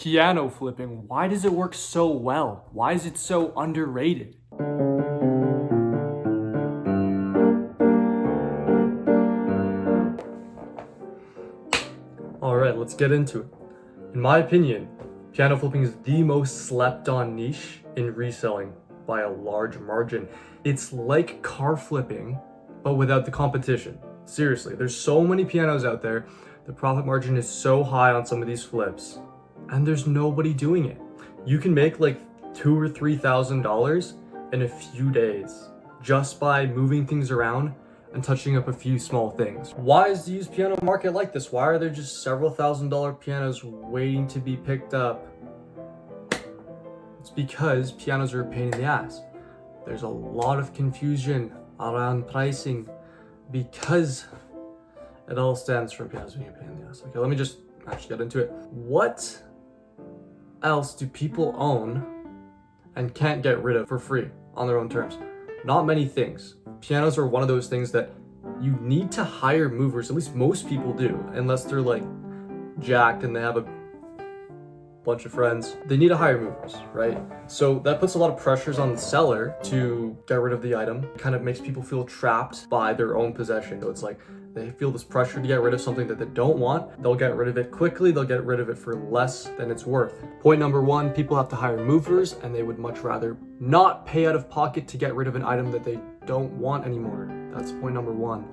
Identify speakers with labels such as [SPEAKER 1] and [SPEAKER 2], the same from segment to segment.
[SPEAKER 1] Piano flipping, why does it work so well? Why is it so underrated? Alright, let's get into it. In my opinion, piano flipping is the most slept on niche in reselling by a large margin. It's like car flipping, but without the competition. Seriously, there's so many pianos out there. The profit margin is so high on some of these flips, and there's nobody doing it. You can make like $2,000 or $3,000 in a few days just by moving things around and touching up a few small things. Why is the used piano market like this? Why are there just several $1,000 pianos waiting to be picked up? It's because pianos are a pain in the ass. There's a lot of confusion around pricing because it all stems from pianos being a pain in the ass. Okay, let me just actually get into it. What else do people own and can't get rid of for free on their own terms? Not many things. Pianos are one of those things that you need to hire movers, at least most people do, unless they're like jacked and they have a bunch of friends. They need to hire movers, right? So that puts a lot of pressures on the seller to get rid of the item. It kind of makes people feel trapped by their own possession. So it's like they feel this pressure to get rid of something that they don't want. They'll get rid of it quickly. They'll get rid of it for less than it's worth. Point number one, people have to hire movers and they would much rather not pay out of pocket to get rid of an item that they don't want anymore. That's point number one.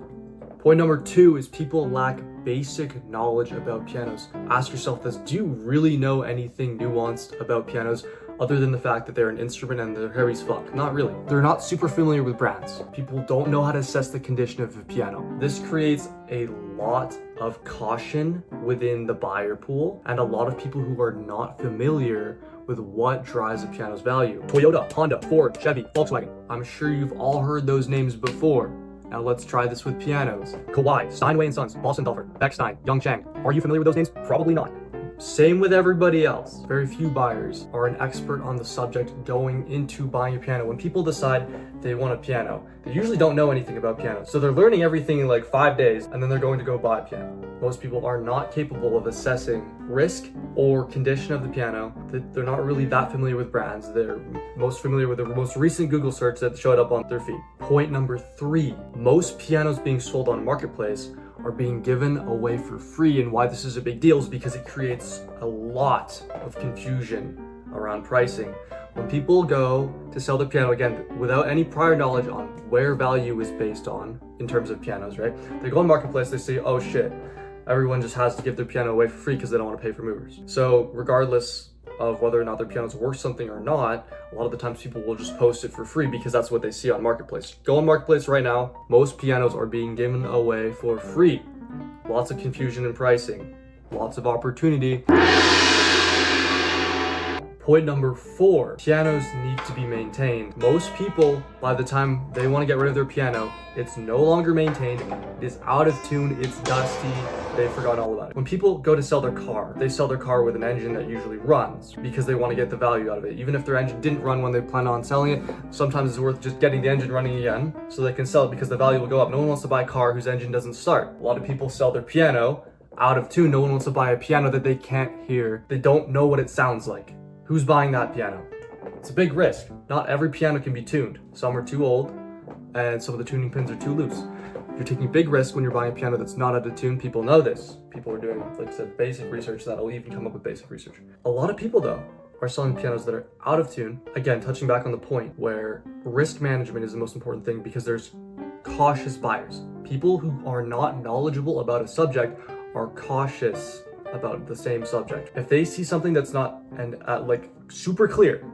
[SPEAKER 1] Point number two is people lack basic knowledge about pianos. Ask yourself this, do you really know anything nuanced about pianos other than the fact that they're an instrument and they're heavy as fuck? Not really. They're not super familiar with brands. People don't know how to assess the condition of a piano. This creates a lot of caution within the buyer pool and a lot of people who are not familiar with what drives a piano's value. Toyota, Honda, Ford, Chevy, Volkswagen. I'm sure you've all heard those names before. Now let's try this with pianos. Kawai, Steinway & Sons, Boston Belfer, Beckstein, Youngchang. Are you familiar with those names? Probably not. Same with everybody else. Very few buyers are an expert on the subject going into buying a piano. When people decide they want a piano, they usually don't know anything about pianos. So they're learning everything in like 5 days and then they're going to go buy a piano. Most people are not capable of assessing risk or condition of the piano. They're not really that familiar with brands. They're most familiar with the most recent Google search that showed up on their feed. Point number three, most pianos being sold on Marketplace are being given away for free, and why this is a big deal is because it creates a lot of confusion around pricing. When people go to sell their piano, again, without any prior knowledge on where value is based on in terms of pianos, right? They go on Marketplace, they say, oh shit, everyone just has to give their piano away for free because they don't want to pay for movers. So regardless of whether or not their piano's worth something or not, a lot of the times people will just post it for free because that's what they see on Marketplace. Go on Marketplace right now. Most pianos are being given away for free. Lots of confusion in pricing, lots of opportunity. Point number four, pianos need to be maintained. Most people, by the time they want to get rid of their piano, it's no longer maintained, it is out of tune, it's dusty, they've forgotten all about it. When people go to sell their car, they sell their car with an engine that usually runs because they want to get the value out of it. Even if their engine didn't run when they plan on selling it, sometimes it's worth just getting the engine running again so they can sell it because the value will go up. No one wants to buy a car whose engine doesn't start. A lot of people sell their piano out of tune. No one wants to buy a piano that they can't hear. They don't know what it sounds like. Who's buying that piano? It's a big risk. Not every piano can be tuned. Some are too old and some of the tuning pins are too loose. You're taking big risk when you're buying a piano that's not out of tune. People know this. People are doing, like I said, basic research that'll even come up with basic research. A lot of people though are selling pianos that are out of tune. Again, touching back on the point where risk management is the most important thing because there's cautious buyers. People who are not knowledgeable about a subject are cautious about the same subject. If they see something that's not like super clear,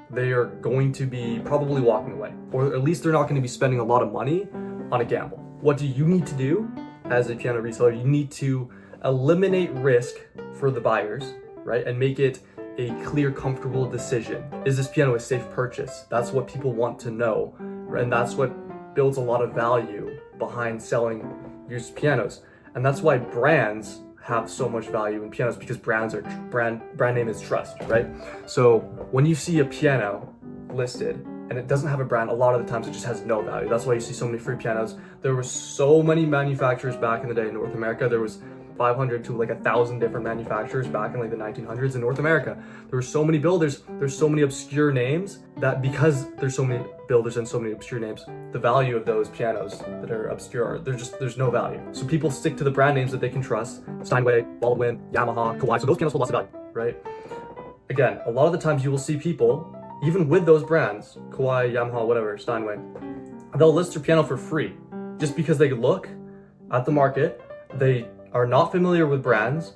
[SPEAKER 1] they are going to be probably walking away, or at least they're not going to be spending a lot of money on a gamble. What do you need to do as a piano reseller? You need to eliminate risk for the buyers, right? And make it a clear, comfortable decision. Is this piano a safe purchase? That's what people want to know, right? And that's what builds a lot of value behind selling used pianos. And that's why brands have so much value in pianos, because brands are brand name is trust, right? So when you see a piano listed and it doesn't have a brand, a lot of the times it just has no value. That's why you see so many free pianos. There were so many manufacturers back in the day in North America. There was 500 to like 1,000 different manufacturers back in like the 1900s in North America. There were so many builders, there's so many obscure names that because there's so many builders and so many obscure names, the value of those pianos that are obscure, there's no value. So people stick to the brand names that they can trust: Steinway, Baldwin, Yamaha, Kawai. So those pianos hold lots of value, right? Again, a lot of the times you will see people, even with those brands, Kawai, Yamaha, whatever, Steinway, they'll list their piano for free just because they look at the market, they are not familiar with brands.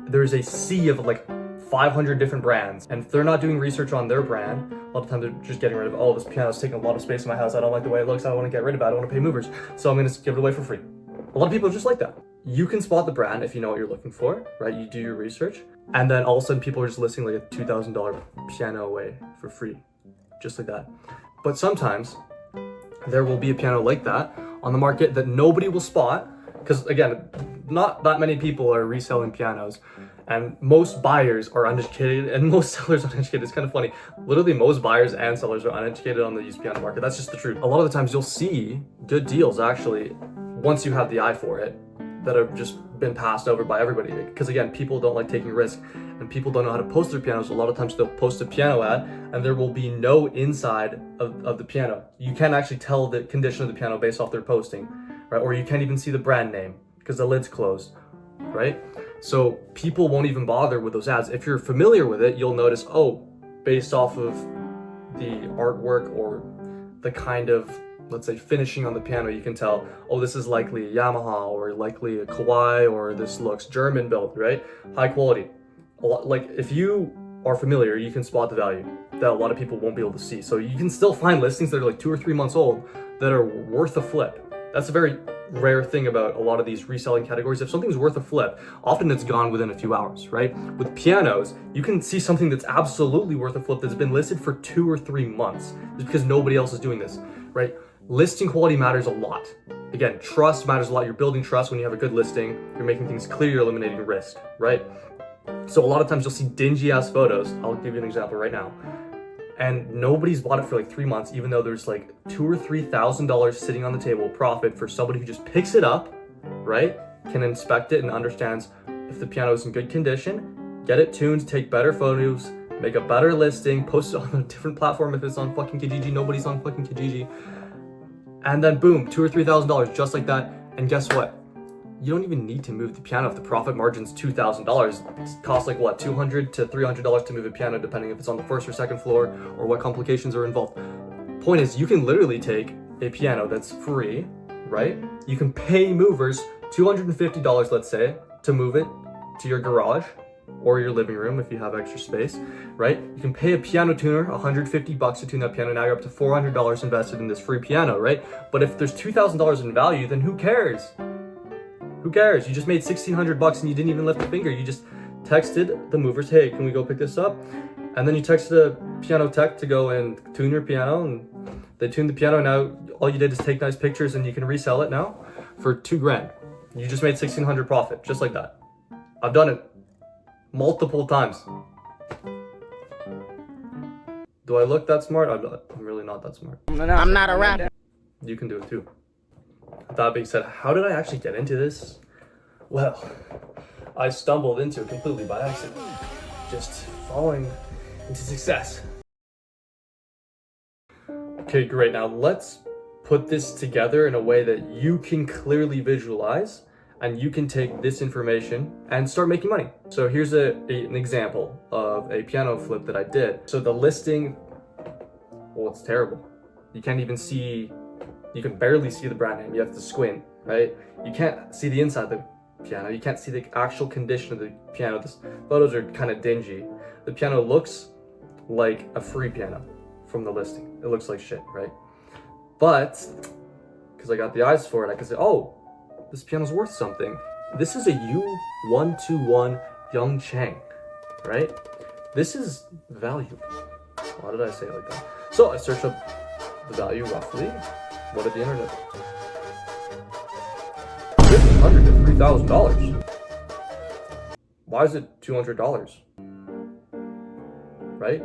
[SPEAKER 1] There's a sea of like 500 different brands, and if they're not doing research on their brand, a lot of times they're just getting rid of, oh, this piano's taking a lot of space in my house, I don't like the way it looks, I don't want to get rid of it, I don't want to pay movers, so I'm going to give it away for free. A lot of people are just like that. You can spot the brand if you know what you're looking for, right? You do your research, and then all of a sudden people are just listing like a $2,000 piano away for free, just like that. But sometimes there will be a piano like that on the market that nobody will spot, because again, not that many people are reselling pianos, and most buyers are uneducated and most sellers are uneducated. It's kind of funny. Literally most buyers and sellers are uneducated on the used piano market. That's just the truth. A lot of the times you'll see good deals actually, once you have the eye for it, that have just been passed over by everybody. Because again, people don't like taking risk, and people don't know how to post their pianos. A lot of times they'll post a piano ad and there will be no inside of the piano. You can't actually tell the condition of the piano based off their posting, right? Or you can't even see the brand name because the lid's closed, right? So people won't even bother with those ads. If you're familiar with it, you'll notice, oh, based off of the artwork or the kind of, let's say, finishing on the piano, you can tell, oh, this is likely a Yamaha or likely a Kawai, or this looks German built, right? High quality. A lot, like if you are familiar, you can spot the value that a lot of people won't be able to see. So you can still find listings that are like 2 or 3 months old that are worth a flip. That's a very rare thing about a lot of these reselling categories. If something's worth a flip, often it's gone within a few hours, right? With pianos, you can see something that's absolutely worth a flip that's been listed for 2 or 3 months just because nobody else is doing this, right? Listing quality matters a lot. Again, trust matters a lot. You're building trust when you have a good listing. You're making things clear, you're eliminating risk, right? So a lot of times you'll see dingy ass photos. I'll give you an example right now. And nobody's bought it for like 3 months, even though there's like $2,000 or $3,000 sitting on the table profit for somebody who just picks it up, right? Can inspect it and understands if the piano is in good condition, get it tuned, take better photos, make a better listing, post it on a different platform if it's on fucking Kijiji. Nobody's on fucking Kijiji. And then boom, $2,000 or $3,000 just like that. And guess what? You don't even need to move the piano if the profit margin's $2,000. It costs like what, $200 to $300 to move a piano, depending if it's on the first or second floor or what complications are involved. Point is, you can literally take a piano that's free, right? You can pay movers $250, let's say, to move it to your garage or your living room if you have extra space, right? You can pay a piano tuner $150 to tune that piano. Now you're up to $400 invested in this free piano, right? But if there's $2,000 in value, then who cares? Who cares? You just made $1,600 and you didn't even lift a finger. You just texted the movers, hey, can we go pick this up? And then you texted a piano tech to go and tune your piano, and they tuned the piano. Now all you did is take nice pictures and you can resell it now for $2,000. You just made $1,600 profit, just like that. I've done it multiple times. Do I look that smart? I'm really not that smart.
[SPEAKER 2] I'm not a rapper.
[SPEAKER 1] You can do it too. That being said, how did I actually get into this? Well, I stumbled into it completely by accident, just falling into success. Okay, great. Now let's put this together in a way that you can clearly visualize, and you can take this information and start making money. So here's an example of a piano flip that I did. So the listing, well, it's terrible. You can't even see, you can barely see the brand name. You have to squint, right? You can't see the inside of the piano. You can't see the actual condition of the piano. The photos are kind of dingy. The piano looks like a free piano from the listing. It looks like shit, right? But because I got the eyes for it, I can say, oh, this piano's worth something. This is a U121 Young Chang, right? This is valuable. Why did I say it like that? So I searched up the value roughly. What did the internet? $1,500 to $3,000. Why is it $200? Right?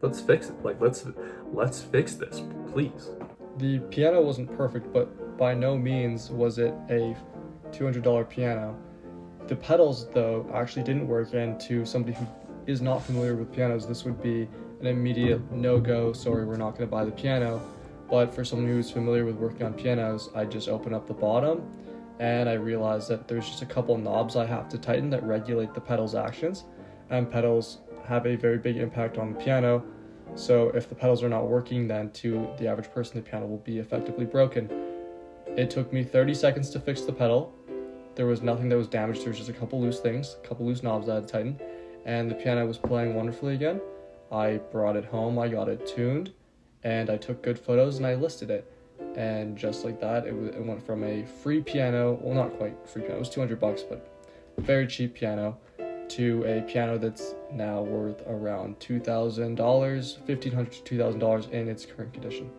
[SPEAKER 1] Let's fix it. Like let's fix this, please. The piano wasn't perfect, but by no means was it a $200 piano. The pedals, though, actually didn't work, and to somebody who is not familiar with pianos, this would be an immediate no-go. Sorry, we're not going to buy the piano. But for someone who's familiar with working on pianos, I just open up the bottom and I realized that there's just a couple knobs I have to tighten that regulate the pedal's actions, and pedals have a very big impact on the piano. So if the pedals are not working, then to the average person, the piano will be effectively broken. It took me 30 seconds to fix the pedal. There was nothing that was damaged. There was just a couple loose things, a couple loose knobs that I had to tighten, and the piano was playing wonderfully again. I brought it home, I got it tuned, and I took good photos and I listed it. And just like that, it went from a free piano, well, not quite free piano, it was $200, but very cheap piano, to a piano that's now worth around $2,000, $1,500 to $2,000 in its current condition.